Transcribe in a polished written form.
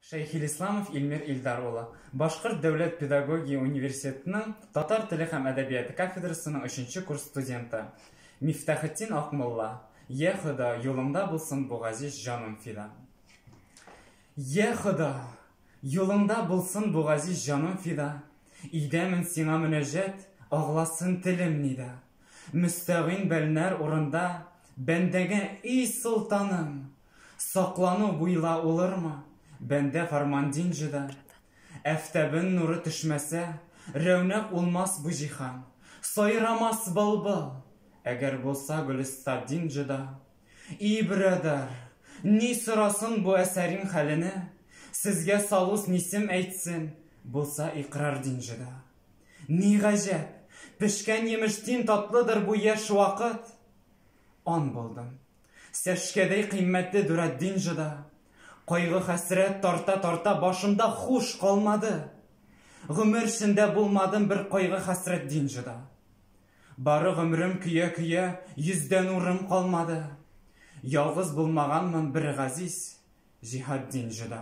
Шәйхелисламов Илмир Илдар улы, Башкорт дәүләт педагогия университетының татар теле һәм әдәбияты кафедрасының 3-нче курс студенты. Мифтахетдин Акмулла, Я Хода, юлыңда булсын бу газиз җаным фида. Я Хода, юлыңда булсын бу газиз җаным фида. Идәмен сиңа мөнәҗәт, агласын телем нида. Мөстәгыйн бәлнәр урында, бәндәгә и солтаным. Саклану буйла улырмы? Бәндә фарман динҗыда. Әфтәбен нуры төшмәсә, рәүнәк улмас бу җиһан. Сайрамас былбыл, әгәр булса Гөлистан динҗыда. И бирәдәр, ни сорасын бу әсәрин хәлене? Сезгә салус нисем әйтсен, булса икрар динҗыда. Ни гаҗәп, пешкән емештин татлыдыр бу яшь вакыт. Ан булдым, сәшкәдәй кыйммәтле дүрәт динҗыда. Кайгы хәсрәт тарта-тарта башымда хуш калмады. Гомер эчендә булмадым бер кайгы хәсрәт динҗыда. Бары гомрем көя-көя, йөздән нурым калмады. Ялгыз булмаганмын бер газиз җиһад динҗыда.